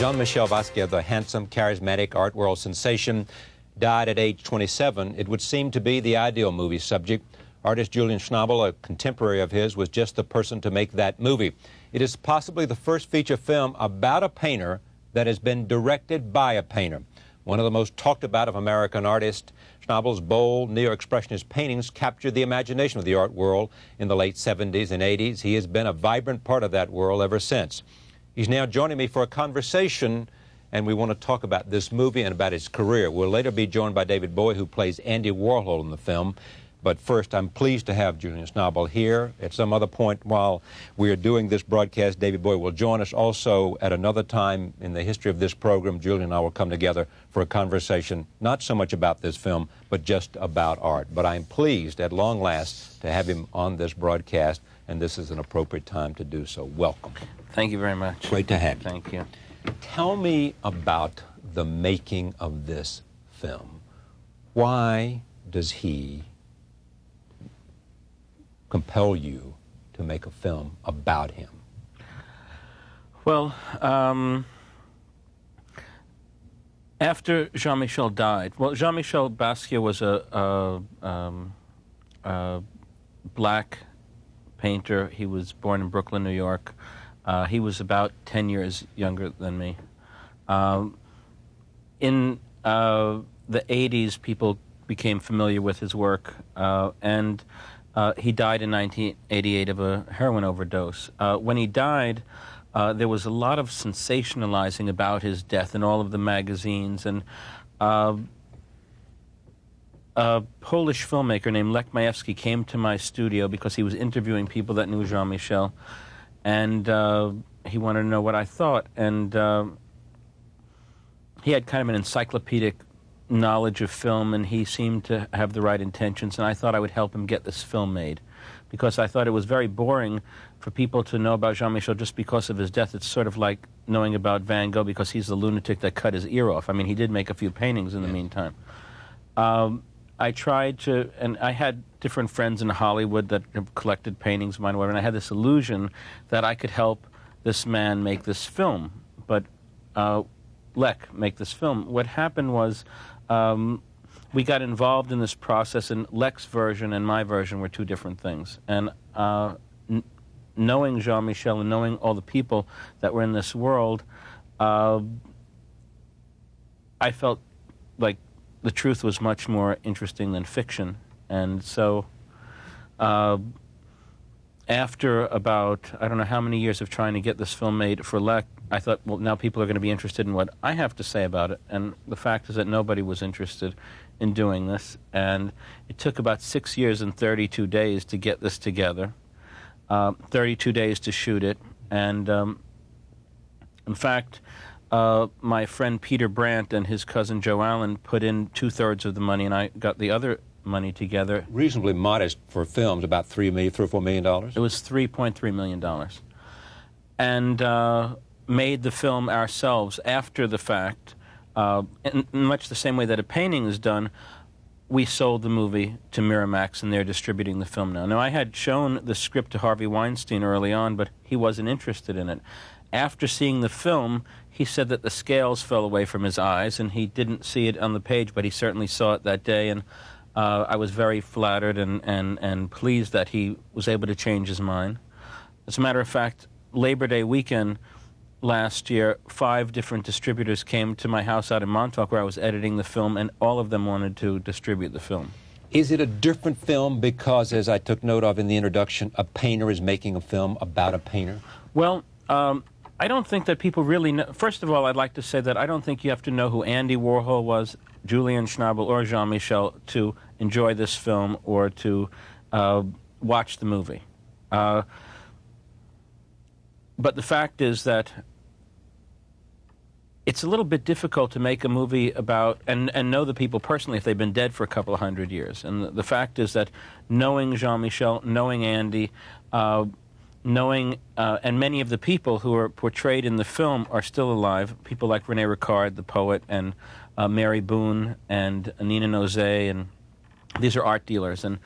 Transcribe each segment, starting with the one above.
Jean-Michel Basquiat, the handsome, charismatic art world sensation, died at age 27. It would seem to be the ideal movie subject. Artist Julian Schnabel, a contemporary of his, was just the person to make that movie. It is possibly the first feature film about a painter that has been directed by a painter. One of the most talked about of American artists, Schnabel's bold neo-expressionist paintings captured the imagination of the art world in the late 70s and 80s. He has been a vibrant part of that world ever since. He's now joining me for a conversation, and we want to talk about this movie and about his career. We'll later be joined by David Bowie, who plays Andy Warhol in the film. But first, I'm pleased to have Julian Schnabel here. At some other point while we are doing this broadcast, David Bowie will join us. Also, at another time in the history of this program, Julian and I will come together for a conversation, not so much about this film, but just about art. But I'm pleased, at long last, to have him on this broadcast, and this is an appropriate time to do so. Welcome. Thank you very much. Great to have you. Thank you. Tell me about the making of this film. Why does he compel you to make a film about him? Well, after Jean-Michel died, well, Jean-Michel Basquiat was a black painter. He was born in Brooklyn, New York. He was about 10 years younger than me. In the 80s, people became familiar with his work, and he died in 1988 of a heroin overdose. When he died, there was a lot of sensationalizing about his death in all of the magazines, and a Polish filmmaker named Lech Majewski came to my studio because he was interviewing people that knew Jean-Michel, and he wanted to know what I thought, and he had kind of an encyclopedic knowledge of film, and he seemed to have the right intentions, and I thought I would help him get this film made, because I thought it was very boring for people to know about Jean-Michel just because of his death. It's sort of like knowing about Van Gogh because he's the lunatic that cut his ear off. I mean, he did make a few paintings in the meantime. I tried to, and I had different friends in Hollywood that have collected paintings of mine, and I had this illusion that I could help this man make this film, but Lech make this film. What happened was we got involved in this process, and Lech's version and my version were two different things. And knowing Jean-Michel and knowing all the people that were in this world, I felt like the truth was much more interesting than fiction. And so after about, I don't know how many years of trying to get this film made for Lech, I thought, well, now people are going to be interested in what I have to say about it. And the fact is that nobody was interested in doing this. And it took about 6 years and 32 days to get this together, 32 days to shoot it. And in fact, my friend Peter Brandt and his cousin Joe Allen put in 2/3 of the money, and I got the other money together. Reasonably modest for films, about $3 or $4 million? It was $3.3 million. And made the film ourselves after the fact. In much the same way that a painting is done, we sold the movie to Miramax, and they're distributing the film now. Now, I had shown the script to Harvey Weinstein early on, but he wasn't interested in it. After seeing the film, he said that the scales fell away from his eyes, and he didn't see it on the page, but he certainly saw it that day, and I was very flattered and pleased that he was able to change his mind. As a matter of fact, Labor Day weekend last year, 5 different distributors came to my house out in Montauk where I was editing the film, and all of them wanted to distribute the film. Is it a different film because, as I took note of in the introduction, a painter is making a film about a painter? Well, I don't think that people really know. First of all, I'd like to say that I don't think you have to know who Andy Warhol was, Julian Schnabel, or Jean-Michel to enjoy this film or to watch the movie. But the fact is that it's a little bit difficult to make a movie about, and know the people personally if they've been dead for a couple of hundred years. And the fact is that knowing Jean-Michel, knowing Andy, knowing, and many of the people who are portrayed in the film are still alive, people like René Ricard, the poet, and Mary Boone, and Nina Nozay, and these are art dealers. And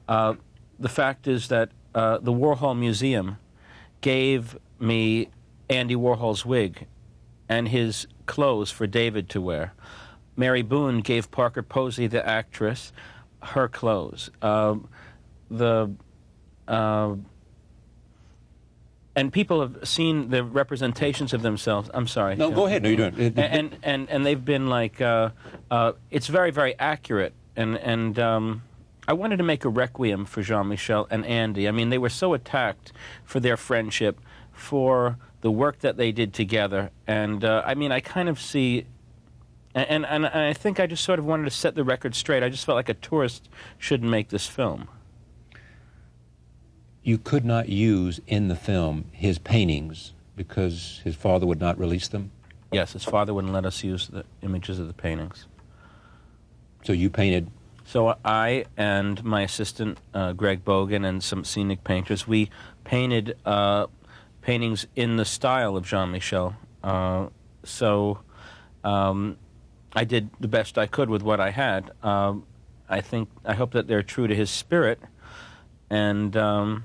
the fact is that the Warhol Museum gave me Andy Warhol's wig, and his clothes for David to wear. Mary Boone gave Parker Posey, the actress, her clothes. And people have seen the representations of themselves. I'm sorry. No, go ahead. No, you don't. And they've been like, it's very, very accurate. And I wanted to make a requiem for Jean-Michel and Andy. I mean, they were so attacked for their friendship, for the work that they did together. And I mean, I kind of see, and I think I just sort of wanted to set the record straight. I just felt like a tourist shouldn't make this film. You could not use in the film his paintings because his father would not release them? Yes, his father wouldn't let us use the images of the paintings. So you painted? So I and my assistant, Greg Bogan, and some scenic painters, we painted paintings in the style of Jean-Michel. I did the best I could with what I had. I hope that they're true to his spirit, and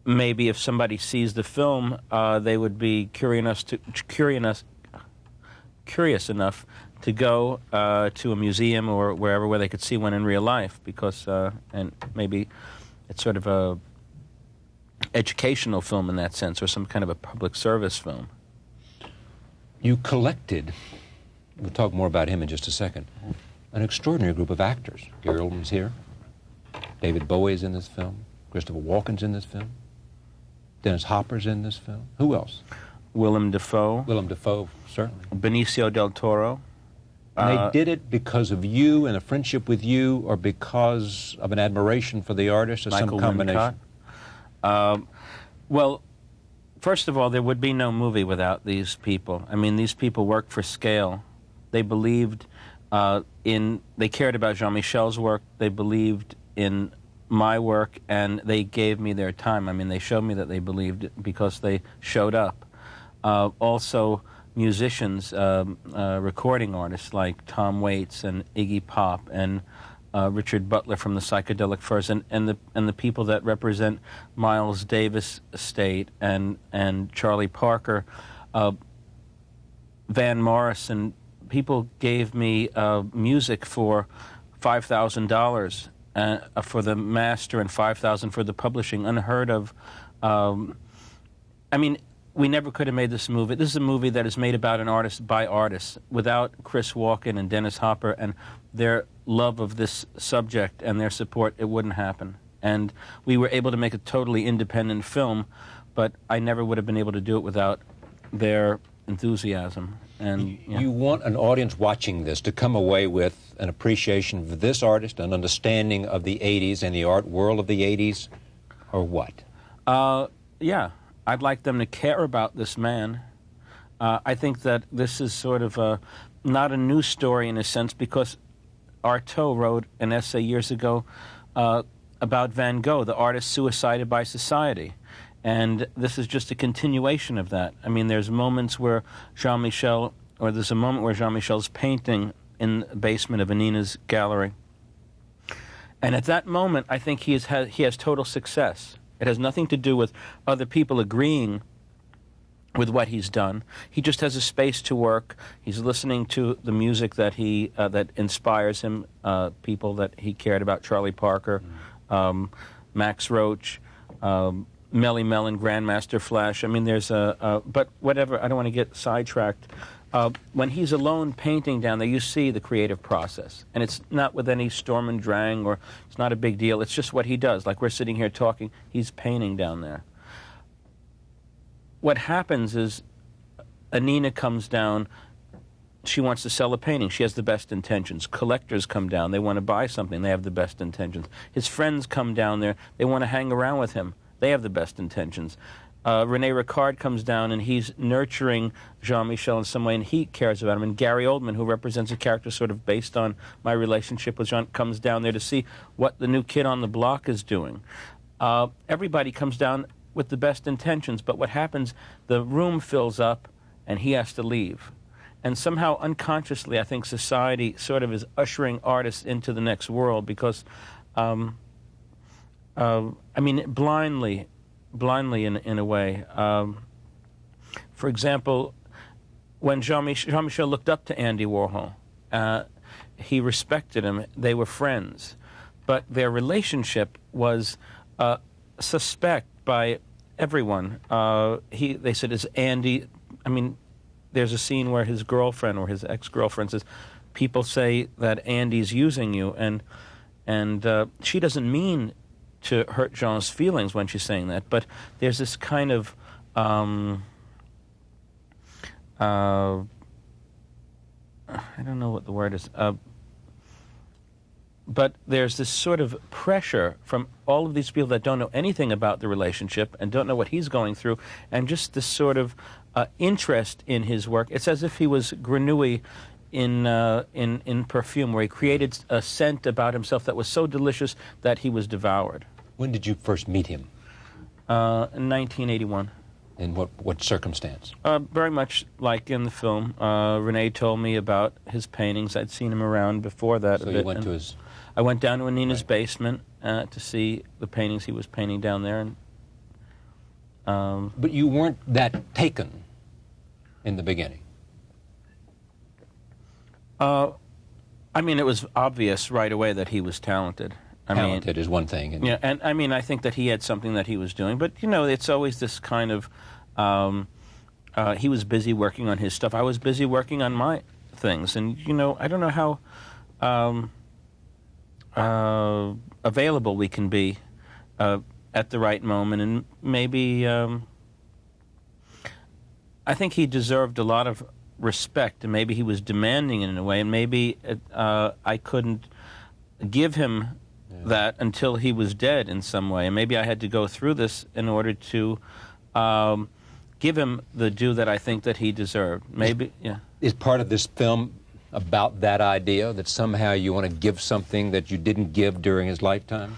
maybe if somebody sees the film, they would be curious enough to go to a museum or wherever where they could see one in real life, because and maybe it's sort of a educational film in that sense, or some kind of a public service film. You collected, we'll talk more about him in just a second, an extraordinary group of actors. Gary Oldman's here. David Bowie's in this film. Christopher Walken's in this film. Dennis Hopper's in this film. Who else? Willem Dafoe. Willem Dafoe, certainly. Benicio del Toro. And they did it because of you and a friendship with you, or because of an admiration for the artist, or Michael some combination? Well, first of all, there would be no movie without these people. I mean, these people worked for scale. They believed they cared about Jean-Michel's work. They believed in my work, and they gave me their time. I mean, they showed me that they believed it because they showed up. Also, musicians, recording artists like Tom Waits and Iggy Pop and Richard Butler from the Psychedelic Furs, and the people that represent Miles Davis Estate and Charlie Parker, Van Morrison. People gave me music for $5,000 for the master and $5,000 for the publishing. Unheard of. I mean, we never could have made this movie. This is a movie that is made about an artist by artists. Without Chris Walken and Dennis Hopper and their love of this subject and their support, it wouldn't happen. And we were able to make a totally independent film, but I never would have been able to do it without their enthusiasm. And you want an audience watching this to come away with an appreciation for this artist, an understanding of the 80s and the art world of the 80s, or what? Yeah. I'd like them to care about this man. I think that this is sort of not a new story in a sense, because Artaud wrote an essay years ago about Van Gogh, the artist suicided by society. And this is just a continuation of that. I mean, there's moments where there's a moment where Jean-Michel's painting in the basement of Anina's gallery. And at that moment, I think he has total success. It has nothing to do with other people agreeing with what he's done. He just has a space to work. He's listening to the music that that inspires him, people that he cared about, Charlie Parker, Max Roach, Melly Mellon, Grandmaster Flash. I mean, there's but whatever, I don't want to get sidetracked. When he's alone painting down there, you see the creative process. And it's not with any storm and drang, or it's not a big deal. It's just what he does. Like we're sitting here talking, he's painting down there. What happens is Anina comes down. She wants to sell a painting. She has the best intentions. Collectors come down. They want to buy something. They have the best intentions. His friends come down there. They want to hang around with him. They have the best intentions. René Ricard comes down, and he's nurturing Jean-Michel in some way, and he cares about him. And Gary Oldman, who represents a character sort of based on my relationship with Jean, comes down there to see what the new kid on the block is doing. Everybody comes down with the best intentions, but what happens, the room fills up, and he has to leave. And somehow, unconsciously, I think society sort of is ushering artists into the next world, because, I mean, blindly in a way. For example, when Jean-Michel looked up to Andy Warhol, he respected him. They were friends. But their relationship was suspect by everyone. They said, is Andy... I mean, there's a scene where his girlfriend or his ex-girlfriend says, people say that Andy's using you, and she doesn't mean to hurt Jean's feelings when she's saying that, but there's this kind of I don't know what the word is, but there's this sort of pressure from all of these people that don't know anything about the relationship and don't know what he's going through, and just this sort of interest in his work. It's as if he was Grenouille in perfume, where he created a scent about himself that was so delicious that he was devoured. When did you first meet him? In 1981. In what circumstance? Very much like in the film. Renee told me about his paintings. I'd seen him around before that. So you went to his... I went down to Anina's basement to see the paintings he was painting down there. And, but you weren't that taken in the beginning? I mean, it was obvious right away that he was talented. Talented is one thing. Yeah, and I mean, I think that he had something that he was doing. But, you know, it's always this kind of... he was busy working on his stuff. I was busy working on my things. And, you know, I don't know how available we can be at the right moment. And maybe... I think he deserved a lot of respect, and maybe he was demanding it in a way, and maybe I couldn't give him that until he was dead in some way, and maybe I had to go through this in order to give him the due that I think that he deserved. Maybe, yeah. Is part of this film about that idea, that somehow you want to give something that you didn't give during his lifetime?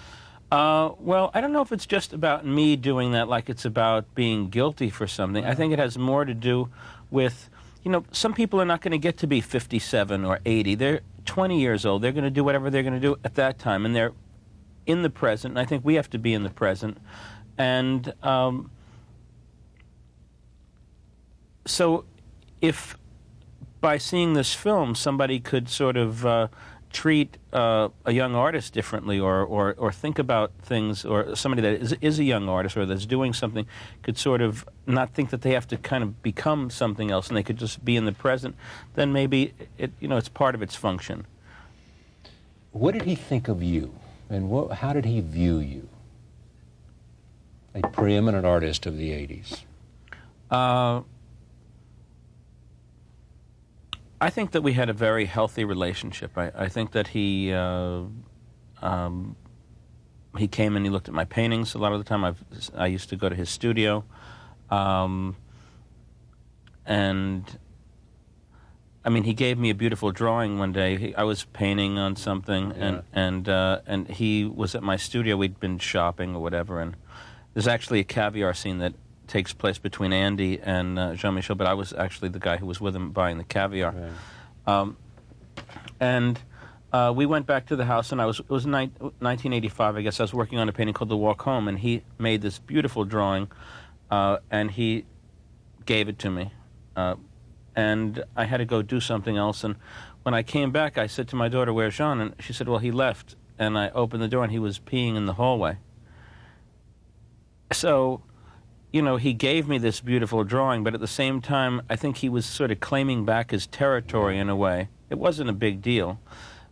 Well, I don't know if it's just about me doing that, like it's about being guilty for something. I think it has more to do with, you know, some people are not going to get to be 57 or 80. They're 20 years old. They're going to do whatever they're going to do at that time, and they're in the present, and I think we have to be in the present. And so if by seeing this film somebody could sort of treat a young artist differently, or think about things, or somebody that is a young artist or that's doing something could sort of not think that they have to kind of become something else, and they could just be in the present, then maybe it's part of its function. What did he think of you, and how did he view you? A preeminent artist of the 80s. I think that we had a very healthy relationship. I think that he came and he looked at my paintings a lot of the time. I used to go to his studio, and I mean, he gave me a beautiful drawing one day. I was painting on something, and he was at my studio. We'd been shopping or whatever, and there's actually a caviar scene that takes place between Andy and Jean-Michel, but I was actually the guy who was with him buying the caviar. Right. And we went back to the house, and it was 1985, I guess. I was working on a painting called The Walk Home, and he made this beautiful drawing, and he gave it to me. And I had to go do something else, and when I came back, I said to my daughter, "Where's Jean?" And she said, "Well, he left." And I opened the door, and he was peeing in the hallway. So, you know, he gave me this beautiful drawing, but at the same time, I think he was sort of claiming back his territory in a way. It wasn't a big deal,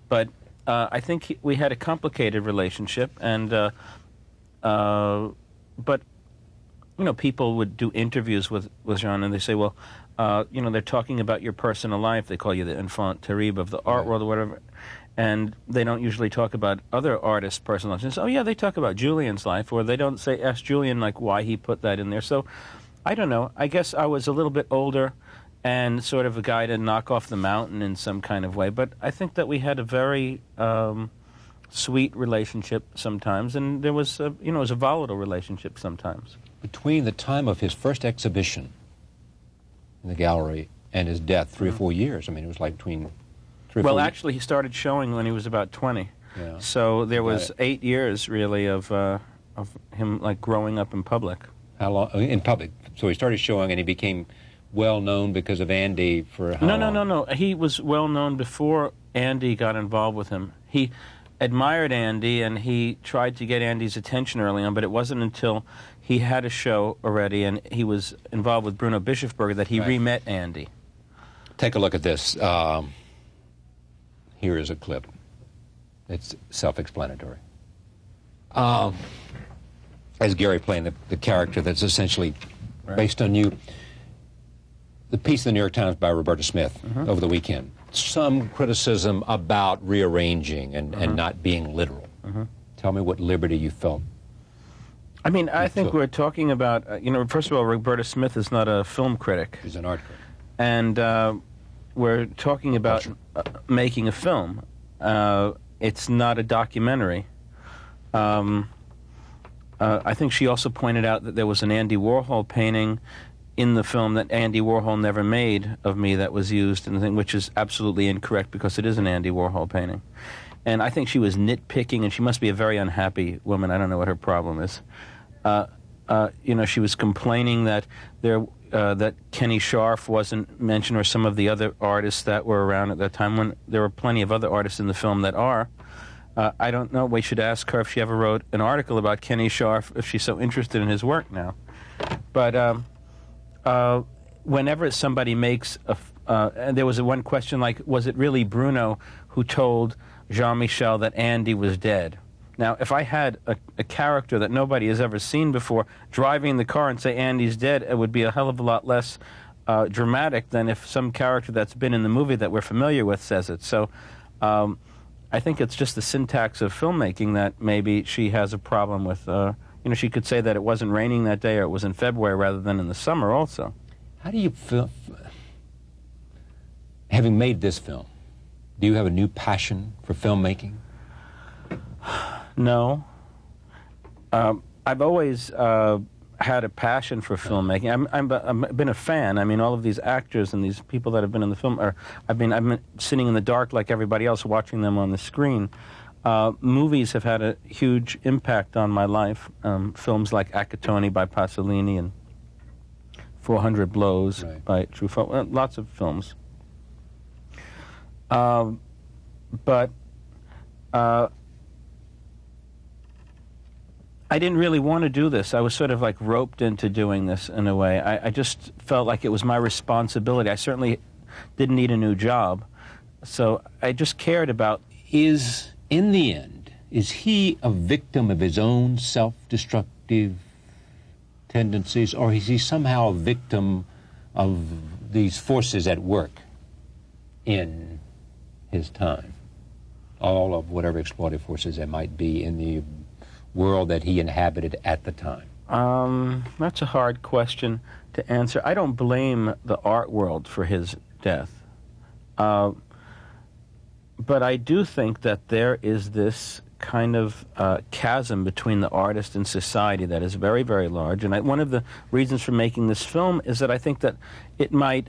but I think we had a complicated relationship, and but, you know, people would do interviews with Jean, and they say, well, you know, they're talking about your personal life. They call you the enfant terrible of the art world or whatever, and they don't usually talk about other artists' personal lives. And so, oh, yeah, they talk about Julian's life, or they don't ask Julian, like, why he put that in there. So, I don't know. I guess I was a little bit older and sort of a guy to knock off the mountain in some kind of way. But I think that we had a very sweet relationship sometimes, and there was, you know, it was a volatile relationship sometimes. Between the time of his first exhibition in the gallery and his death, 3 or 4 years, I mean, it was like between... Well, actually, he started showing when he was about 20. Yeah. So there was 8 years, really, of him, like, growing up in public. How long? In public. So he started showing, and he became well known because of Andy for how long? No. He was well known before Andy got involved with him. He admired Andy, and he tried to get Andy's attention early on, but it wasn't until he had a show already and he was involved with Bruno Bischofberger that he re-met Andy. Take a look at this. Here is a clip. It's self-explanatory. As Gary playing the character that's essentially based on you. The piece in the New York Times by Roberta Smith over the weekend. Some criticism about rearranging and not being literal. Tell me what liberty you felt. I mean, I think we're talking about, first of all, Roberta Smith is not a film critic. She's an art critic. And we're talking about making a film. It's not a documentary. I think she also pointed out that there was an Andy Warhol painting in the film that Andy Warhol never made of me that was used, and which is absolutely incorrect because it is an Andy Warhol painting. And I think she was nitpicking, and she must be a very unhappy woman. I don't know what her problem is. She was complaining that that Kenny Scharf wasn't mentioned, or some of the other artists that were around at that time, when there were plenty of other artists in the film that are. I don't know. We should ask her if she ever wrote an article about Kenny Scharf, if she's so interested in his work now. But whenever somebody makes and there was one question like, was it really Bruno who told Jean-Michel that Andy was dead? Now, if I had a character that nobody has ever seen before driving the car and say Andy's dead, it would be a hell of a lot less dramatic than if some character that's been in the movie that we're familiar with says it. So I think it's just the syntax of filmmaking that maybe she has a problem with. She could say that it wasn't raining that day or it was in February rather than in the summer also. How do you feel, having made this film, do you have a new passion for filmmaking? No. I've always had a passion for filmmaking. I've been a fan. I mean, all of these actors and these people that have been in the film, I've been sitting in the dark like everybody else watching them on the screen. Movies have had a huge impact on my life. Films like Acatoni by Pasolini and 400 Blows by Truffaut, lots of films. But I didn't really want to do this. I was sort of like roped into doing this in a way. I just felt like it was my responsibility. I certainly didn't need a new job. So I just cared about... In the end, is he a victim of his own self-destructive tendencies, or is he somehow a victim of these forces at work in his time? All of whatever exploitive forces there might be in the world that he inhabited at the time? That's a hard question to answer. I don't blame the art world for his death. But I do think that there is this kind of chasm between the artist and society that is very, very large. And one of the reasons for making this film is that I think that it might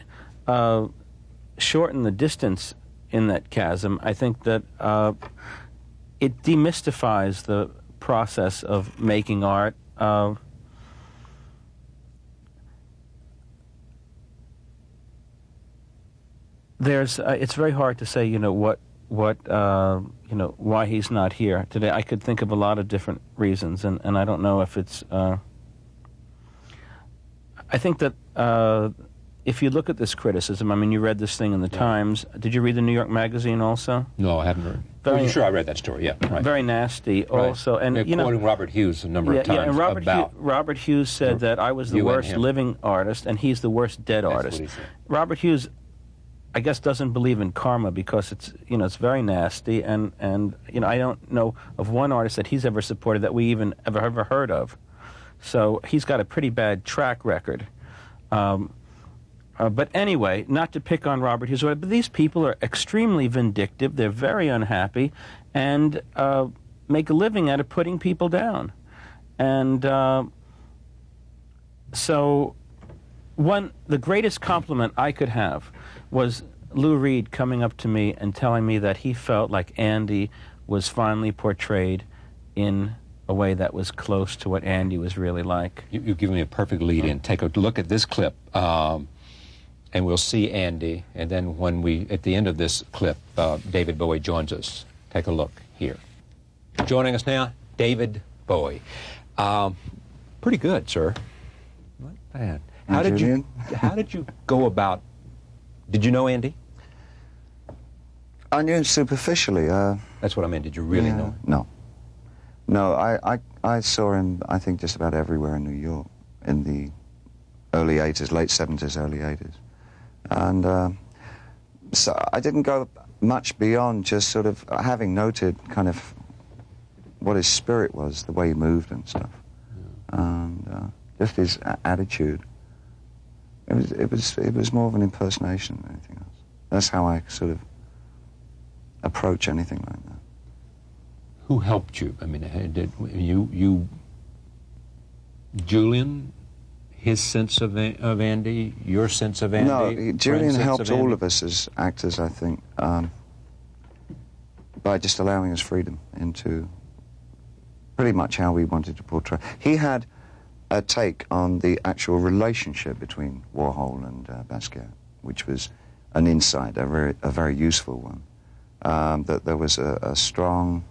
shorten the distance in that chasm. I think that it demystifies the process of making art. It's very hard to say, why he's not here today. I could think of a lot of different reasons, and I don't know if it's... I think that if you look at this criticism, I mean, you read this thing in the Times. Did you read the New York Magazine also? No, I haven't read. I'm sure I read that story, right. Very nasty also. And, they're quoting Robert Hughes a number of times. Yeah, and Robert Hughes said that I was the worst living artist, and he's the worst dead artist. What he said. Robert Hughes, I guess, doesn't believe in karma because it's very nasty, and I don't know of one artist that he's ever supported that we even ever heard of. So he's got a pretty bad track record. But anyway, not to pick on Robert Hughes, but these people are extremely vindictive. They're very unhappy, and make a living out of putting people down. And so the greatest compliment I could have was Lou Reed coming up to me and telling me that he felt like Andy was finally portrayed in a way that was close to what Andy was really like. You've given me a perfect lead-in. Take a look at this clip. and we'll see Andy, and then when we, at the end of this clip, David Bowie joins us. Take a look here. Joining us now, David Bowie. Pretty good, sir. Not bad. How did you go about, did you know Andy? I knew him superficially. That's what I meant. Did you really know him? No. No, I saw him, I think, just about everywhere in New York in the early 80s, late 70s, early 80s. And so I didn't go much beyond just sort of having noted kind of what his spirit was, the way he moved and stuff. And just his attitude. It was more of an impersonation than anything else. That's how I sort of approach anything like that. Who helped you? I mean, did you Julian, his sense of Andy, your sense of Andy? No, Julian helped all of us as actors, I think, by just allowing us freedom into pretty much how we wanted to portray. He had a take on the actual relationship between Warhol and Basquiat, which was an insight, a very useful one. That there was a strong,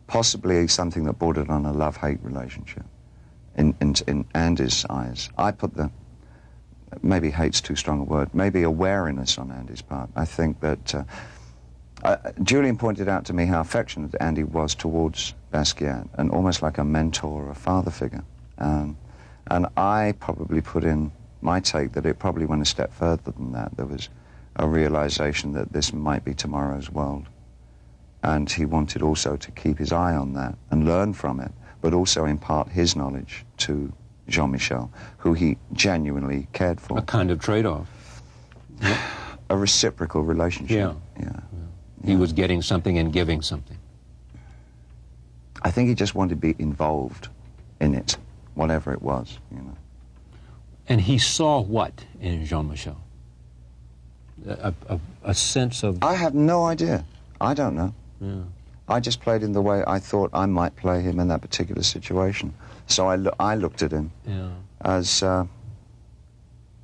possibly something that bordered on a love-hate relationship in Andy's eyes. I put maybe hate's too strong a word, maybe awareness on Andy's part. I think that Julian pointed out to me how affectionate Andy was towards Basquiat, and almost like a mentor or a father figure. And I probably put in my take that it probably went a step further than that. There was a realization that this might be tomorrow's world. And he wanted also to keep his eye on that and learn from it, but also impart his knowledge to Jean-Michel, who he genuinely cared for. A kind of trade-off. Yep. A reciprocal relationship. Yeah. He was getting something and giving something. I think he just wanted to be involved in it, whatever it was, you know. And he saw what in Jean-Michel? A sense of... I have no idea. I don't know. Yeah. I just played him the way I thought I might play him in that particular situation. So I looked at him as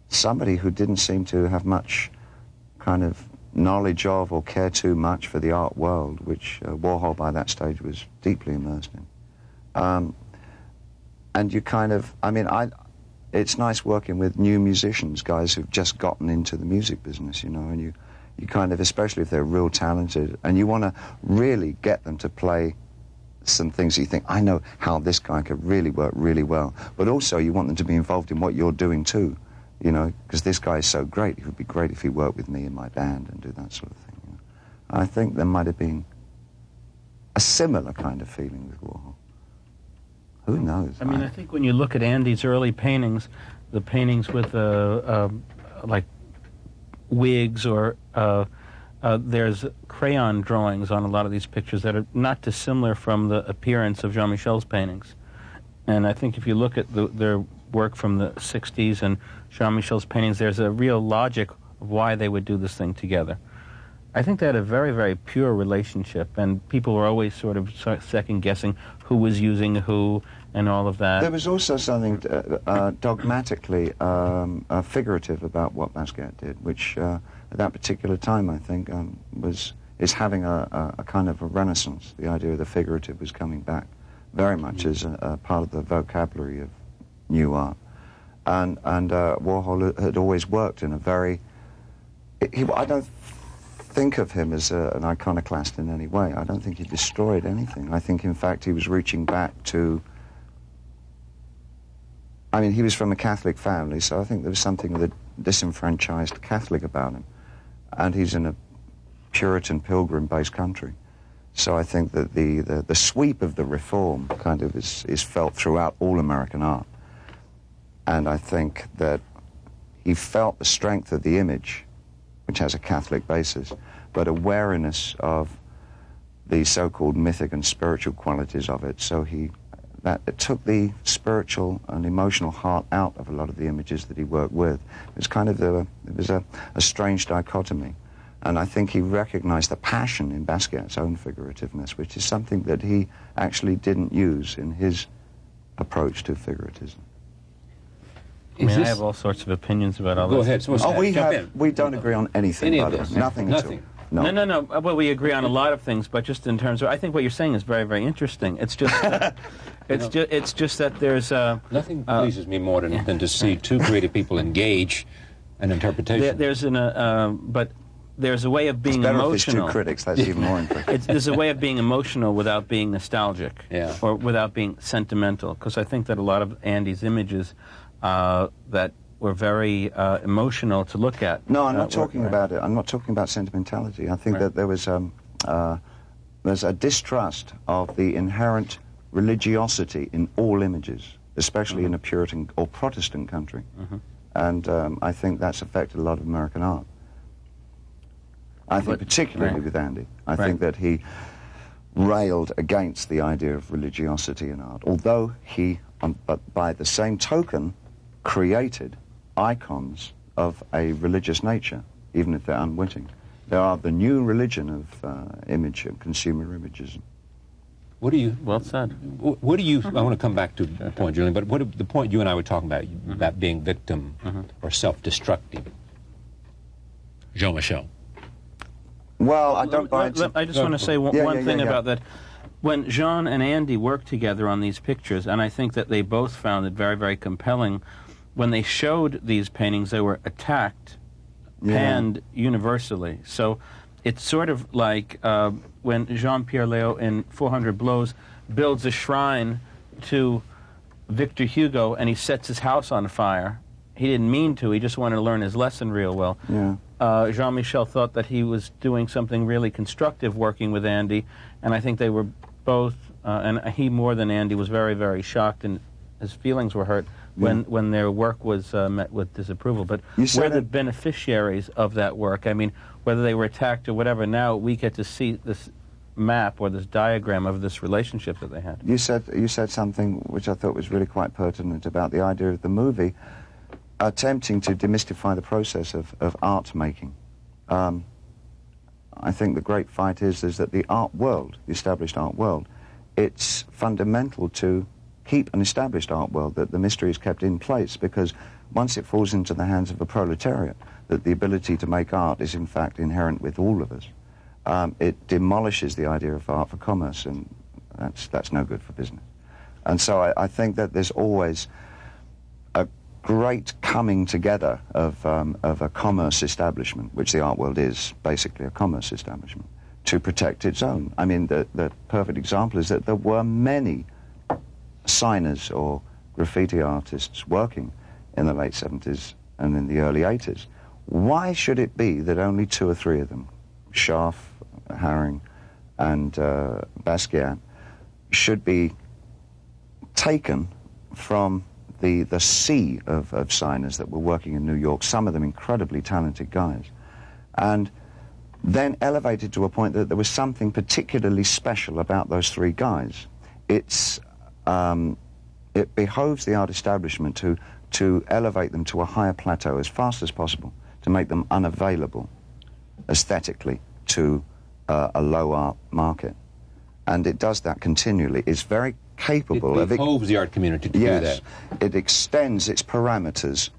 somebody who didn't seem to have much kind of knowledge of or care too much for the art world, which Warhol by that stage was deeply immersed in. And you kind of, I mean, it's nice working with new musicians, guys who've just gotten into the music business, you know, and you kind of, especially if they're real talented, and you want to really get them to play some things you think, I know how this guy could really work really well, but also you want them to be involved in what you're doing too, you know, because this guy is so great. It would be great if he worked with me in my band and do that sort of thing. You know? I think there might have been a similar kind of feeling with Warhol. Who knows? I mean, I think when you look at Andy's early paintings, the paintings with like wigs or there's crayon drawings on a lot of these pictures that are not dissimilar from the appearance of Jean-Michel's paintings. And I think if you look at their work from the 60s and Jean-Michel's paintings, there's a real logic of why they would do this thing together. I think they had a very, very pure relationship, and people were always sort of second-guessing who was using who and all of that. There was also something dogmatically figurative about what Basquiat did, which at that particular time, I think, is having a kind of a renaissance. The idea of the figurative was coming back very much as a part of the vocabulary of new art. And Warhol had always worked in a very... I don't think of him as an iconoclast in any way. I don't think he destroyed anything. I think, in fact, he was reaching back to... I mean, he was from a Catholic family, so I think there was something of a disenfranchised Catholic about him. And he's in a Puritan, Pilgrim-based country. So I think that the sweep of the reform kind of is felt throughout all American art. And I think that he felt the strength of the image, which has a Catholic basis, but a wariness of the so-called mythic and spiritual qualities of it. So it took the spiritual and emotional heart out of a lot of the images that he worked with. It was kind of a strange dichotomy. And I think he recognized the passion in Basquiat's own figurativeness, which is something that he actually didn't use in his approach to figuratism. I mean, I have all sorts of opinions about all Go this. ahead. Oh, we don't agree on anything. Any by of the way. this? Nothing. Nothing. At all. No. No. Well, we agree on a lot of things, but just in terms of, I think what you're saying is very, very interesting. It's just, it's just that there's nothing pleases me more than to see two creative people engage an interpretation. But there's a way of being it's better emotional. If it's two critics, that's even more interesting. There's a way of being emotional without being nostalgic, Yeah. or without being sentimental. Because I think that a lot of Andy's images that were very emotional to look at. No, I'm not talking about it. I'm not talking about sentimentality. I think that there was there's a distrust of the inherent religiosity in all images, especially in a Puritan or Protestant country. And I think that's affected a lot of American art. I think particularly with Andy. I think that he railed against the idea of religiosity in art, although he, but by the same token, created icons of a religious nature, even if they're unwitting. They are the new religion of image and consumer imagism. What do you... Well said. What do you... I want to come back to the point, Julian, but what the point you and I were talking about being victim or self-destructive. Jean-Michel. Well, I don't buy it. I just want to say one thing about that. When Jean and Andy worked together on these pictures, and I think that they both found it very, very compelling, when they showed these paintings, they were attacked, panned universally. So it's sort of like when Jean-Pierre Léaud in 400 Blows builds a shrine to Victor Hugo and he sets his house on fire. He didn't mean to, he just wanted to learn his lesson real well. Jean-Michel thought that he was doing something really constructive working with Andy, and I think they were both, and he more than Andy was very, very shocked, and his feelings were hurt when their work was met with disapproval. But we're the beneficiaries of that work. I mean, whether they were attacked or whatever, now we get to see this map or this diagram of this relationship that they had. You said something which I thought was really quite pertinent about the idea of the movie attempting to demystify the process of art making. I think the great fight is that the art world, the established art world, it's fundamental to keep an established art world, that the mystery is kept in place, because once it falls into the hands of a proletariat, that the ability to make art is in fact inherent with all of us. It demolishes the idea of art for commerce, and that's no good for business. And so I think that there's always a great coming together of a commerce establishment, which the art world is basically a commerce establishment, to protect its own. I mean, the perfect example is that there were many signers or graffiti artists working in the late 70s and in the early 80s. Why should it be that only 2 or 3 of them, Scharf, Haring, and Basquiat, should be taken from the sea of signers that were working in New York, some of them incredibly talented guys, and then elevated to a point that there was something particularly special about those 3 guys? It behoves the art establishment to elevate them to a higher plateau as fast as possible, to make them unavailable aesthetically to a low art market. And it does that continually. It's very capable of... It behoves the art community to do that. It extends its parameters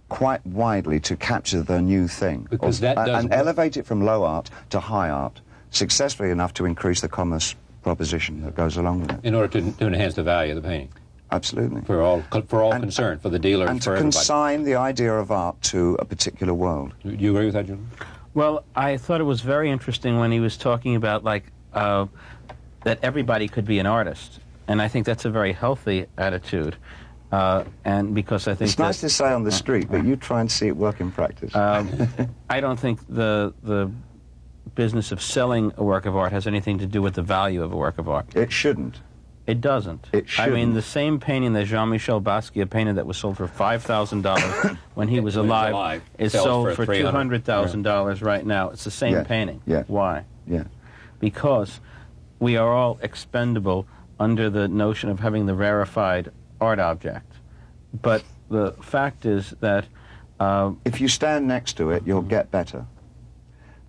quite widely to capture the new thing. Because that does... And elevate it from low art to high art, successfully enough to increase the commerce proposition that goes along with it. In order to enhance the value of the painting. Absolutely. For all concerned, for the dealers, and for to everybody. consign the idea of art to a particular world. Do you agree with that, Julian? Well, I thought it was very interesting when he was talking about, like, that everybody could be an artist. And I think that's a very healthy attitude. And because I think it's nice to say on the street, but you try and see it work in practice. I don't think the business of selling a work of art has anything to do with the value of a work of art. It shouldn't. It doesn't. It shouldn't. I mean, the same painting that Jean-Michel Basquiat painted that was sold for $5,000 when he was alive is sold for $200,000 right now. It's the same painting. Yeah. Why? Yeah. Because we are all expendable under the notion of having the rarefied art object. But the fact is that... if you stand next to it, you'll get better.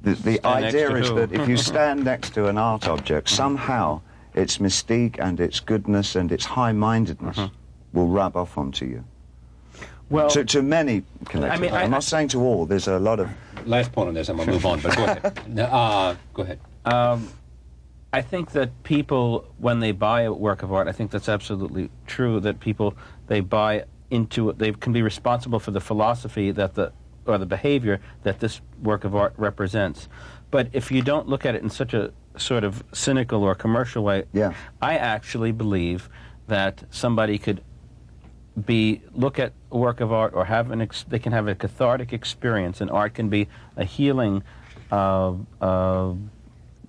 The idea is that if you stand next to an art object, somehow its mystique and its goodness and its high-mindedness will rub off onto you. Well, to many collectively. I'm not saying to all. There's a lot of... Last point on this, I'm going to move on, but go ahead. Go ahead. I think that people, when they buy a work of art, I think that's absolutely true, that people, they buy into it, they can be responsible for the philosophy that or the behavior that this work of art represents. But if you don't look at it in such a sort of cynical or commercial way, I actually believe that somebody could look at a work of art or have they can have a cathartic experience, and art can be a healing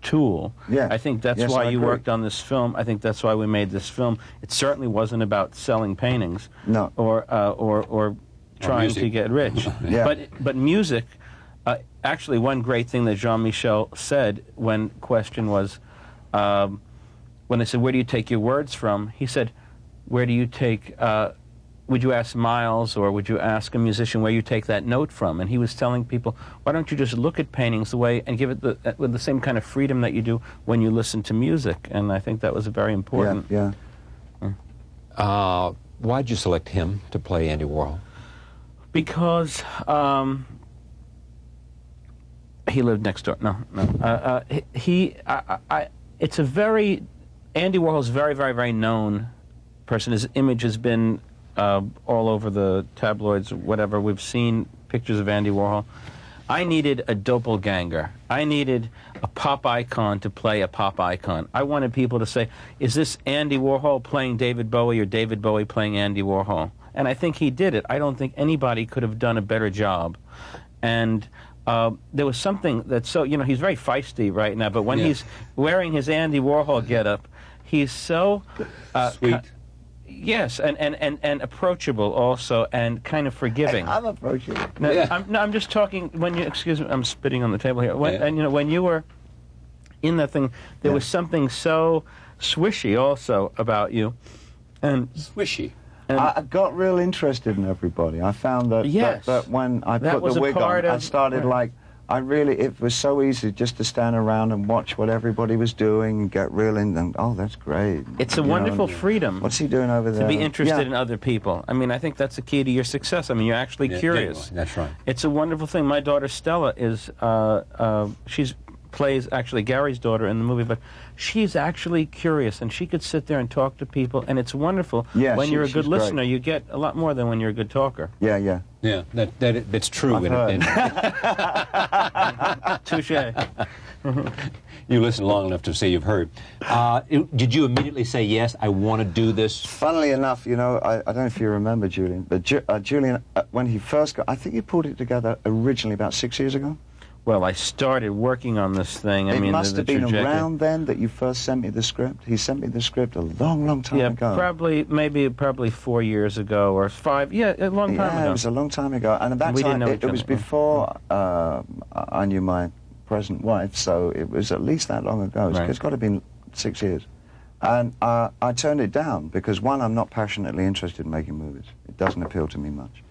tool. Yeah. I think that's why you worked on this film. I think that's why we made this film. It certainly wasn't about selling paintings, or trying to get rich. But music. Actually, one great thing that Jean-Michel said when question was, when they said, "Where do you take your words from?" He said, "Where do you take?" Would you ask Miles, or would you ask a musician where you take that note from? And he was telling people, why don't you just look at paintings the way and give it with the same kind of freedom that you do when you listen to music? And I think that was very important. Why'd you select him to play Andy Warhol? Because he lived next door. No. It's a very... Andy Warhol's very, very, very known person. His image has been all over the tabloids, whatever. We've seen pictures of Andy Warhol. I needed a doppelganger. I needed a pop icon to play a pop icon. I wanted people to say, is this Andy Warhol playing David Bowie or David Bowie playing Andy Warhol? And I think he did it. I don't think anybody could have done a better job. And there was something that's so, he's very feisty right now, but when he's wearing his Andy Warhol getup, he's so... sweet. Yes, and approachable also, and kind of forgiving. I'm approachable. No, I'm just talking, excuse me, I'm spitting on the table here. When you were in that thing, there was something so swishy also about you. And swishy. And I got real interested in everybody. I found that, that when I put the wig on, I started it was so easy just to stand around and watch what everybody was doing and get real in them. Oh, that's great. It's a wonderful freedom. What's he doing over there? To be interested in other people. I mean, I think that's the key to your success. I mean, you're actually curious. Genuinely. That's right. It's a wonderful thing. My daughter Stella is, she's plays actually Gary's daughter in the movie, but she's actually curious, and she could sit there and talk to people, and it's wonderful. When you're a good listener, you get a lot more than when you're a good talker. Yeah, that's true. Touche. You listen long enough to say you've heard. Did you immediately say, yes, I want to do this? Funnily enough, I don't know if you remember Julian, but Julian, when he first got, I think he pulled it together originally about 6 years ago. Well, I started working on this thing. It must have been around then that you first sent me the script. He sent me the script a long, long time ago. Yeah, probably 4 years ago or 5. Yeah, a long time ago. Yeah, it was a long time ago. And at that time, it was before I knew my present wife, so it was at least that long ago. It's got to have been 6 years. And I turned it down because, one, I'm not passionately interested in making movies. It doesn't appeal to me much.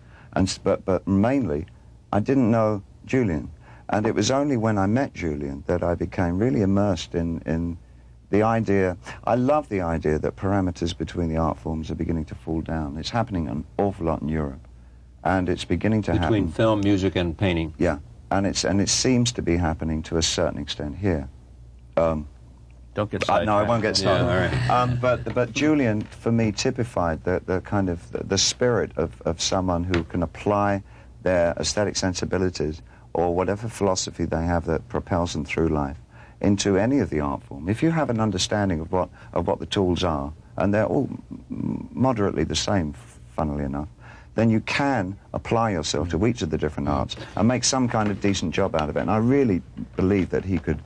But mainly, I didn't know Julian. And it was only when I met Julian that I became really immersed in the idea. I love the idea that parameters between the art forms are beginning to fall down. It's happening an awful lot in Europe. And it's beginning to happen. Between film, music, and painting. Yeah. And it seems to be happening to a certain extent here. Don't get started. No, I won't get started. Yeah, all right. But Julian, for me, typified the kind of the spirit of someone who can apply their aesthetic sensibilities or whatever philosophy they have that propels them through life into any of the art form. If you have an understanding of what the tools are, and they're all moderately the same, funnily enough, then you can apply yourself to each of the different arts and make some kind of decent job out of it. And I really believe that he could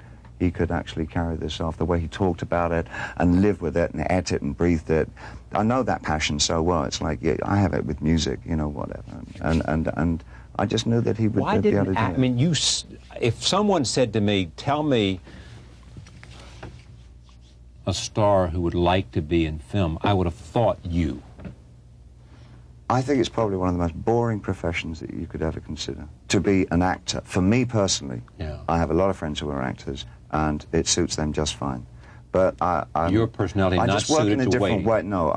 actually carry this off the way he talked about it and live with it and ate it and breathed it. I know that passion so well. It's like, yeah, I have it with music, whatever. And I just knew that he would be able to do it. I mean, if someone said to me, tell me a star who would like to be in film, I would have thought you. I think it's probably one of the most boring professions that you could ever consider, to be an actor. For me personally, I have a lot of friends who are actors, and it suits them just fine. But your personality not just work suited in a to different waiting. way. No,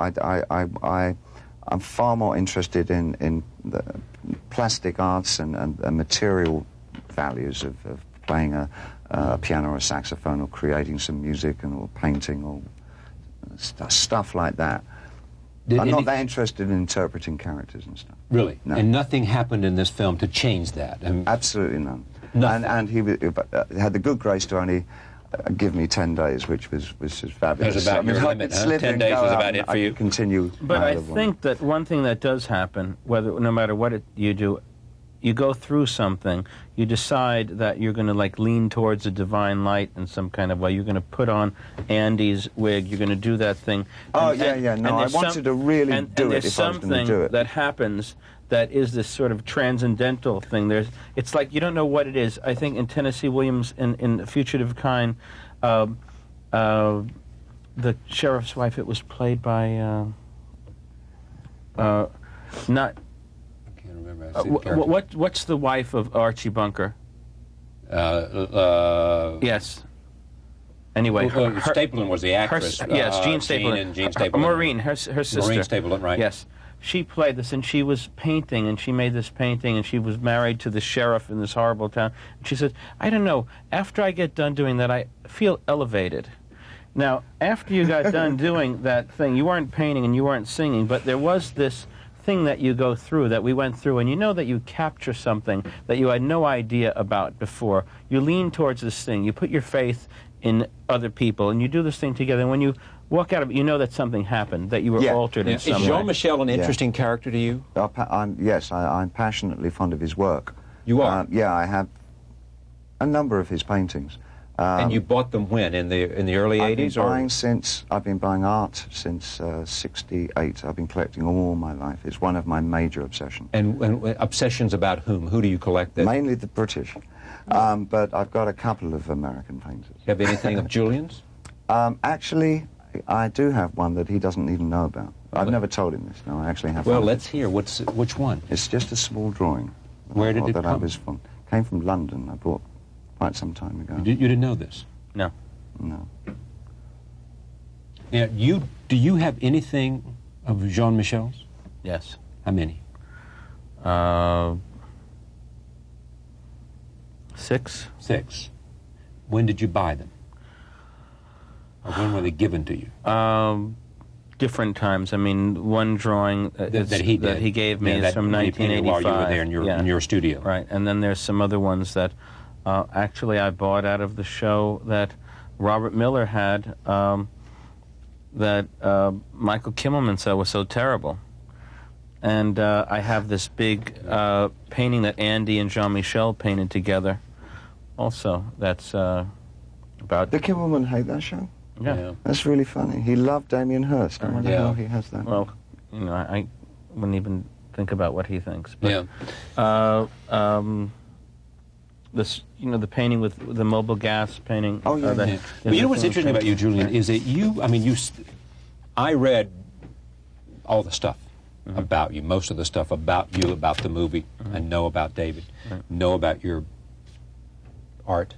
I'm far more interested in the plastic arts and material values of playing a piano or a saxophone or creating some music or painting or stuff like that. I'm not that interested in interpreting characters and stuff. Really? No. And nothing happened in this film to change that? Absolutely none. Nothing. And he had the good grace to only give me 10 days, which was just fabulous. That was about your limit, huh? 10 days was about it for you? Continue. But I think that one thing that does happen, no matter what you do, you go through something, you decide that you're going to like lean towards a divine light in some kind of way. You're going to put on Andy's wig. You're going to do that thing. No, I wanted to really do it if I was going to do it. That happens that is this sort of transcendental thing. It's like you don't know what it is. I think in Tennessee Williams, in Fugitive Kind, the sheriff's wife, it was played by not. What's the wife of Archie Bunker? Yes. Anyway, Stapleton was the actress. Yes, Jean Stapleton. Jean Stapleton. Maureen, her sister. Maureen Stapleton, right? Yes. She played this, and she was painting, and she made this painting, and she was married to the sheriff in this horrible town. And she said, I don't know, after I get done doing that, I feel elevated. Now, after you got done doing that thing, you weren't painting and you weren't singing, but there was this thing that you go through, that we went through, and you know that you capture something that you had no idea about before. You lean towards this thing. You put your faith in other people, and you do this thing together. And when you walk out of it, you know that something happened, that you were altered in some way. Is Jean-Michel an interesting character to you? Yes, I'm passionately fond of his work. You are? Yeah, I have a number of his paintings. And you bought them when? In the early 80s? I've been buying art since '68. I've been collecting all my life. It's one of my major obsessions. And obsessions about whom? Who do you collect? Mainly the British. But I've got a couple of American painters. You have anything of Julian's? Actually, I do have one that he doesn't even know about. I've never told him this. No, I actually have. Well, let's hear. Which one? It's just a small drawing. Where did it come? Came from London. I bought quite some time ago. You didn't know this? No. No. Now, do you have anything of Jean-Michel's? Yes. How many? 6. 6. When did you buy them? Or when were they given to you? Different times. I mean, one drawing that he gave me is from 1985. While you were there in your studio. Right, and then there's some other ones that actually I bought out of the show that Robert Miller had that Michael Kimmelman said was so terrible. And I have this big painting that Andy and Jean-Michel painted together also. That's about... Did Kimmelman hate that show? Yeah. That's really funny. He loved Damien Hirst. I wonder how he has that. Well, you know, I wouldn't even think about what he thinks. But, this, you know, the painting with the mobile gas painting. Oh, yeah. Well, you know what's interesting about you, Julian, is that I read all the stuff about you, most of the stuff about you, about the movie. I know about David, know about your art.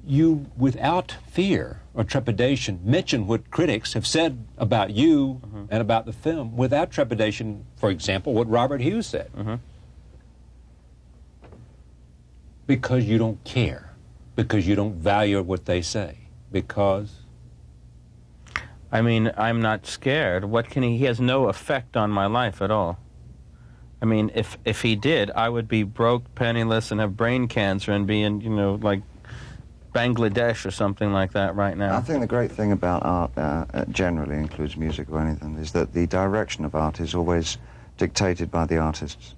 You, without fear or trepidation, mention what critics have said about you and about the film, without trepidation, for example, what Robert Hughes said. Because you don't care, because you don't value what they say, because... I mean, I'm not scared. What can he has no effect on my life at all. I mean, if he did, I would be broke, penniless, and have brain cancer and be in, you know, like Bangladesh or something like that right now. I think the great thing about art, generally includes music or anything, is that the direction of art is always dictated by the artists.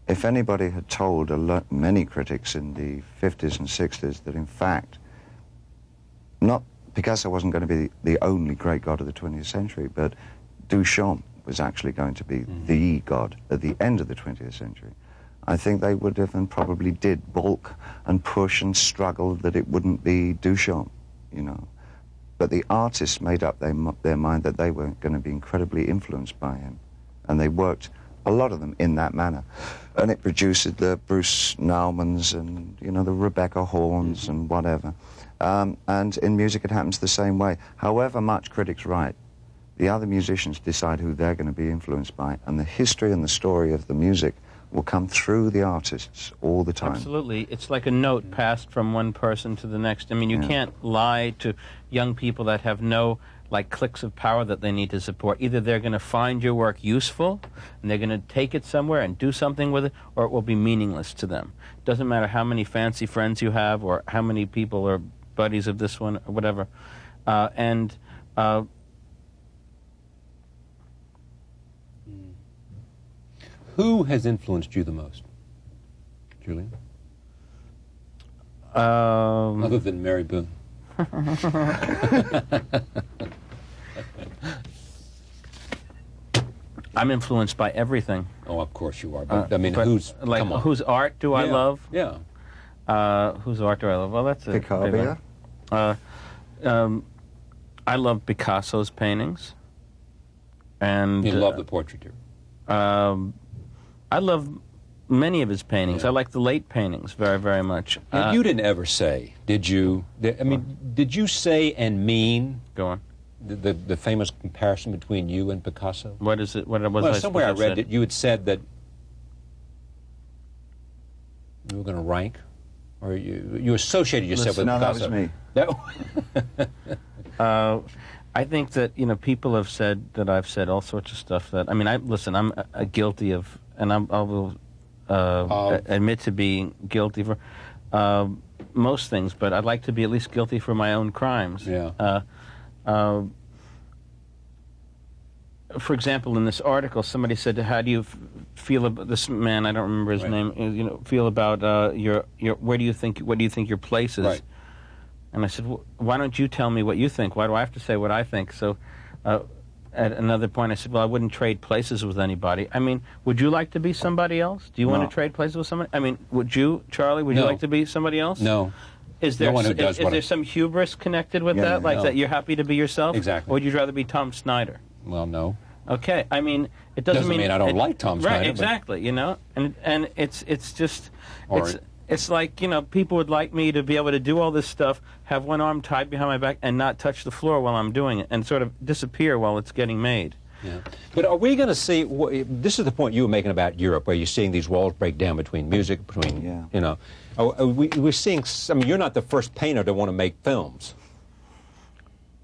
If anybody had told many critics in the 50s and 60s that, in fact, not Picasso wasn't going to be the only great god of the 20th century, but Duchamp was actually going to be the god at the end of the 20th century, I think they would have, and probably did, balk and push and struggle that it wouldn't be Duchamp, you know. But the artists made up their mind that they were going to be incredibly influenced by him, and they worked, a lot of them, in that manner. And it produced the Bruce Naumans and, you know, the Rebecca Horns and whatever. And in music it happens the same way. However much critics write, the other musicians decide who they're going to be influenced by, and the history and the story of the music will come through the artists all the time. Absolutely. It's like a note passed from one person to the next. I mean, you can't lie to young people that have no, like, cliques of power that they need to support. Either they're going to find your work useful, and they're going to take it somewhere and do something with it, or it will be meaningless to them. It doesn't matter how many fancy friends you have, or how many people are buddies of this one, or whatever. Who has influenced you the most, Julian? Other than Mary Boone. I'm influenced by everything. Oh, of course you are. But I mean, whose? Like, come on. whose art do I love? Yeah. Whose art do I love? Well, that's a Picabia? I love Picasso's paintings, and You love the portraiture. I love many of his paintings. Yeah. I like the late paintings very, very much. Now, you didn't ever say, did you? I mean, did you say and mean Go on. the famous comparison between you and Picasso? What is it? What was Well, I somewhere I supposed to read say? that you had said that you were going to rank, or you associated yourself with No, Picasso. that was me. I think that, you know, people have said that I've said all sorts of stuff that, I mean, listen, I'm guilty of, and I will admit to being guilty for most things, but I'd like to be at least guilty for my own crimes. Yeah. For example, in this article, somebody said, "How do you feel about this man?" I don't remember his Right. name. You know, feel about your what do you think your place is? Right. And I said, well, "Why don't you tell me what you think? Why do I have to say what I think?" So, at another point, I said, "Well, I wouldn't trade places with anybody. I mean, would you like to be somebody else? Do you want No. to trade places with somebody? I mean, would you, Charlie? Would you No. like to be somebody else? No. Is there No one who does is what there I- some hubris connected with Yeah, that? yeah, Like no. that you're happy to be yourself? Exactly. Or would you rather be Tom Snyder? Well, no. Okay, I mean, it doesn't Doesn't mean I don't like Tom Snyder, Right, but- exactly. You know, and it's just Or- it's like, you know, people would like me to be able to do all this stuff, have one arm tied behind my back, and not touch the floor while I'm doing it, and sort of disappear while it's getting made. Yeah. But are we going to see, this is the point you were making about Europe, where you're seeing these walls break down between music, between, you know. We're seeing, I mean, you're not the first painter to want to make films.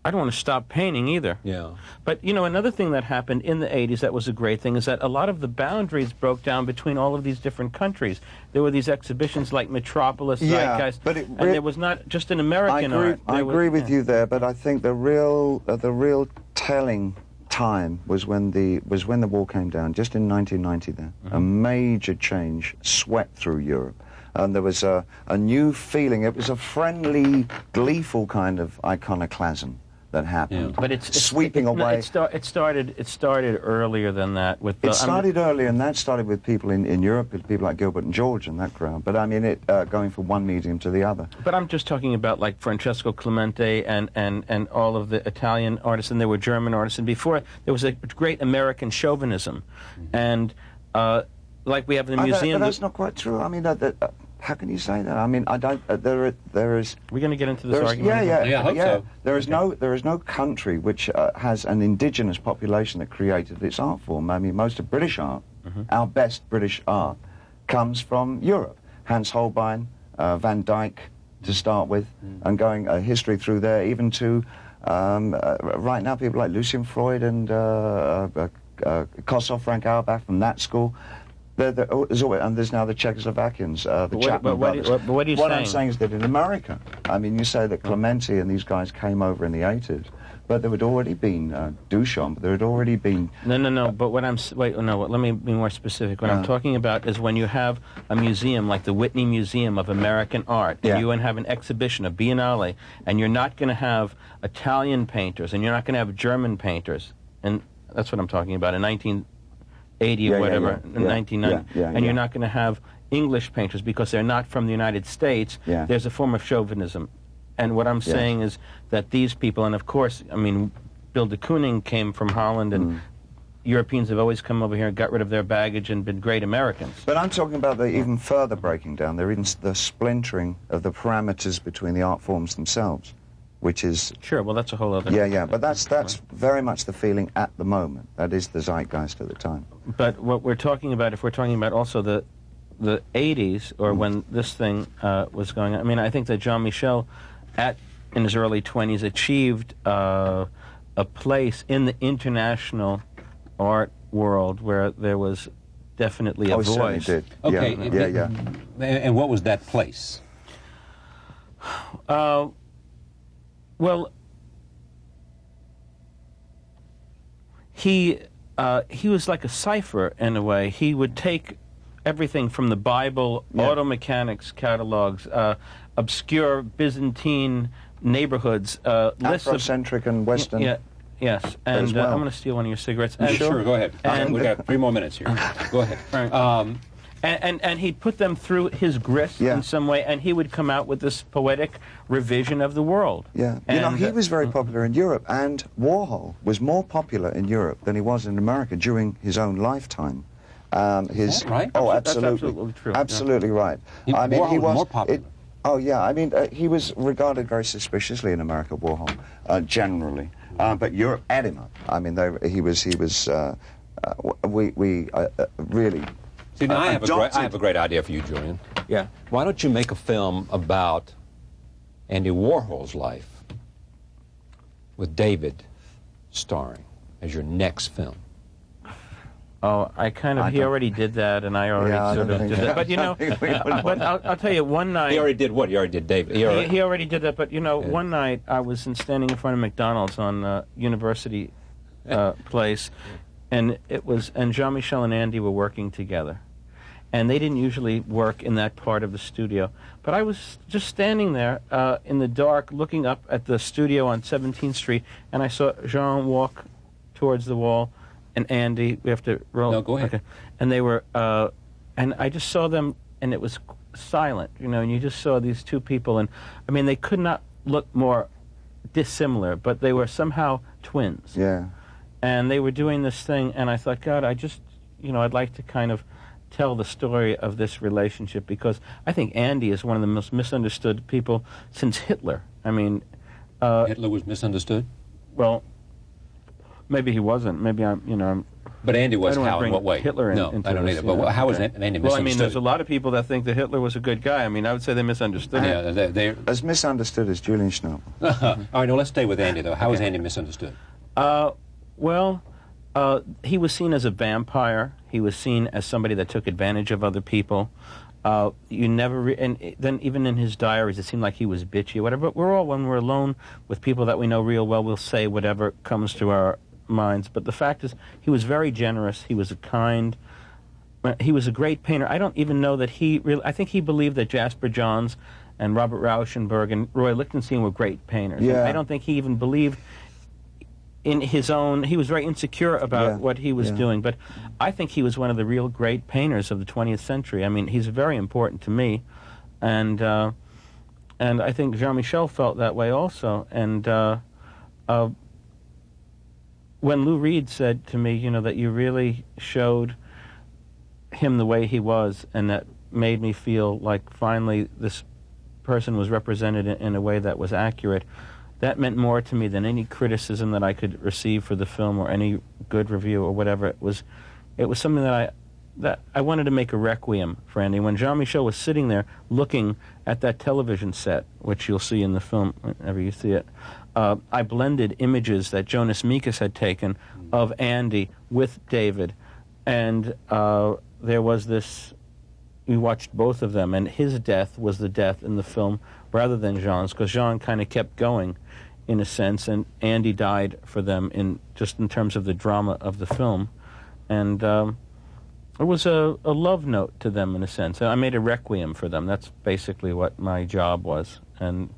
I don't want to stop painting either. Yeah. But, you know, another thing that happened in the 80s that was a great thing is that a lot of the boundaries broke down between all of these different countries. There were these exhibitions like Metropolis, Yeah, Zeitgeist, but and there was not just an American art. I agree with you there, but I think the real telling time was when the wall came down, just in 1990 there. A major change swept through Europe. And there was a new feeling. It was a friendly, gleeful kind of iconoclasm that happened. But it's sweeping away. It started earlier than that. With It started earlier, and that started with people in Europe, with people like Gilbert and George and that crowd. But I mean, it going from one medium to the other. But I'm just talking about like Francesco Clemente and all of the Italian artists, and there were German artists, and before there was a great American chauvinism, and like we have in the museum. But that's not quite true. I mean, how can you say that? I mean, I don't. There is. We're going to get into this argument. Yeah, I hope so. There is no country which has an indigenous population that created its art form. I mean, most of British art, our best British art, comes from Europe. Hans Holbein, Van Dyck, to start with, and going a history through there, even to right now people like Lucian Freud and Kossoff, Frank Auerbach from that school. And there's now the Czechoslovakians, the Chapman brothers. But what are you What saying? I'm saying is that in America, I mean, you say that Clementi and these guys came over in the 80s, but there had already been Duchamp, there had already been... No, but what I'm... let me be more specific. What I'm talking about is when you have a museum like the Whitney Museum of American Art, and you have an exhibition, a Biennale, and you're not going to have Italian painters, and you're not going to have German painters, and that's what I'm talking about, in 1980 or whatever, 1990, and you're not going to have English painters because they're not from the United States. There's a form of chauvinism. And what I'm saying is that these people, and of course, I mean, Bill de Kooning came from Holland, and Europeans have always come over here and got rid of their baggage and been great Americans. But I'm talking about the even further breaking down, even the splintering of the parameters between the art forms themselves. which is... Sure, well, that's a whole other... Yeah, but that's very much the feeling at the moment. That is the zeitgeist at the time. But what we're talking about, if we're talking about also the 80s, or when this thing was going on, I mean, I think that Jean-Michel, in his early 20s, achieved a place in the international art world where there was definitely a voice. Certainly did. Okay. Yeah. And what was that place? Well, he was like a cipher in a way. He would take everything from the Bible, auto mechanics catalogs, obscure Byzantine neighborhoods, lists of Afrocentric and Western. Yes, and well. I'm going to steal one of your cigarettes. Sure, go ahead. We got 3 more minutes here. Go ahead. Right. And he'd put them through his grist in some way, and he would come out with this poetic revision of the world. Yeah, and, he was very popular in Europe, and Warhol was more popular in Europe than he was in America during his own lifetime. Is that right? Oh, That's absolutely. absolutely true. Absolutely right. I mean, he was more popular. He was regarded very suspiciously in America, Warhol, generally. But Europe ate him up. I mean, he was really... See, now I have a great idea for you, Julian. Yeah. Why don't you make a film about Andy Warhol's life with David starring as your next film? Oh, he already did that, and I already sort of did that. But, you know, but I'll tell you, one night... He already did what? He already did David. He already did that, but, you know, one night I was standing in front of McDonald's on University Place, and Jean-Michel and Andy were working together. And they didn't usually work in that part of the studio. But I was just standing there in the dark looking up at the studio on 17th Street, and I saw Jean walk towards the wall, and Andy, we have to roll. No, go ahead. Okay. And they were, and I just saw them, and it was silent, you know, and you just saw these two people, and, I mean, they could not look more dissimilar, but they were somehow twins. Yeah. And they were doing this thing, and I thought, God, I'd like to kind of tell the story of this relationship, because I think Andy is one of the most misunderstood people since Hitler. I mean... Hitler was misunderstood? Well, maybe he wasn't. Maybe I'm... But Andy was how? In what way? Hitler no, into I don't this, either. But how was Andy misunderstood? Well, I mean, there's a lot of people that think that Hitler was a good guy. I mean, I would say they misunderstood him. Yeah, they're... As misunderstood as Julian Schnabel. All right, no, let's stay with Andy, though. How was Andy misunderstood? He was seen as a vampire. He was seen as somebody that took advantage of other people. And then even in his diaries, it seemed like he was bitchy or whatever. But when we're alone with people that we know real well, we'll say whatever comes to our minds. But the fact is, he was very generous. He was he was a great painter. I don't even know that I think he believed that Jasper Johns and Robert Rauschenberg and Roy Lichtenstein were great painters. Yeah. And I don't think he even believed in his own... He was very insecure about what he was doing, but I think he was one of the real great painters of the 20th century. I mean, he's very important to me, and I think Jean-Michel felt that way also. And when Lou Reed said to me, you know, that you really showed him the way he was, and that made me feel like finally this person was represented in a way that was accurate, that meant more to me than any criticism that I could receive for the film or any good review or whatever. It was something that I wanted to make a requiem for Andy. When Jean-Michel was sitting there looking at that television set, which you'll see in the film whenever you see it, I blended images that Jonas Mekas had taken of Andy with David, and there was this... We watched both of them, and his death was the death in the film rather than Jean's, because Jean kind of kept going, in a sense, and Andy died for them in terms of the drama of the film. And it was a love note to them, in a sense. I made a requiem for them. That's basically what my job was. And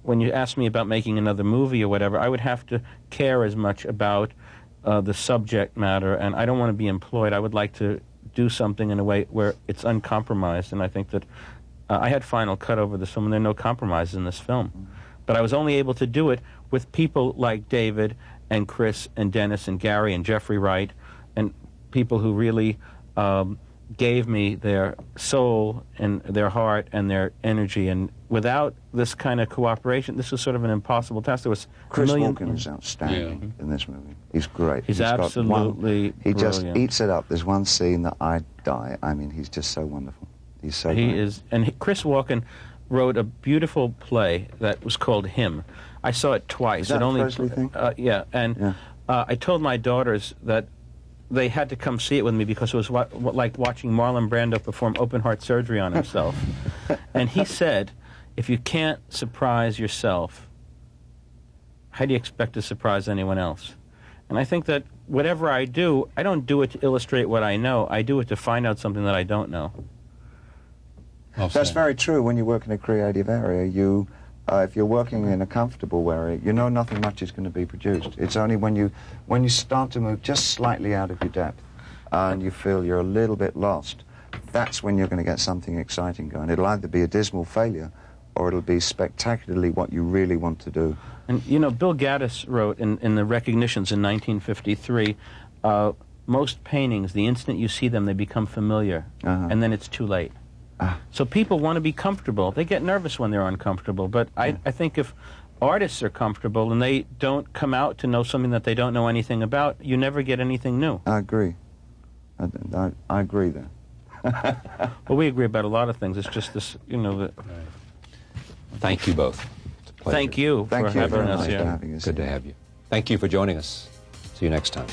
when you ask me about making another movie or whatever, I would have to care as much about the subject matter, and I don't want to be employed. I would like to do something in a way where it's uncompromised, and I think that I had final cut over this film, and there are no compromises in this film. But I was only able to do it with people like David and Chris and Dennis and Gary and Jeffrey Wright, and people who really gave me their soul and their heart and their energy, and without this kind of cooperation, this was sort of an impossible task. There was Chris Walken is outstanding in this movie. He's great. He's absolutely he just brilliant. eats it up. There's one scene that I die. I mean, he's just so wonderful. He's so He great. is, and Chris Walken wrote a beautiful play that was called Him. I saw it twice. Is that it only, a Presley thing? Yeah, and I told my daughters that they had to come see it with me because it was like watching Marlon Brando perform open heart surgery on himself. And he said, if you can't surprise yourself, how do you expect to surprise anyone else? And I think that whatever I do, I don't do it to illustrate what I know. I do it to find out something that I don't know. That's very true. When you work in a creative area, you, if you're working in a comfortable area, you know nothing much is going to be produced. It's only when you start to move just slightly out of your depth and you feel you're a little bit lost, that's when you're going to get something exciting going. It'll either be a dismal failure or it'll be spectacularly what you really want to do. And, you know, Bill Gaddis wrote in the Recognitions in 1953, most paintings, the instant you see them, they become familiar, and then it's too late. So people want to be comfortable. They get nervous when they're uncomfortable. But I think if artists are comfortable and they don't come out to know something that they don't know anything about, you never get anything new. I agree. I agree there. Well, we agree about a lot of things. It's just this, you know. Thank you both. It's a pleasure. Thank you for having us here. Having us Good to have you. Thank you for joining us. See you next time.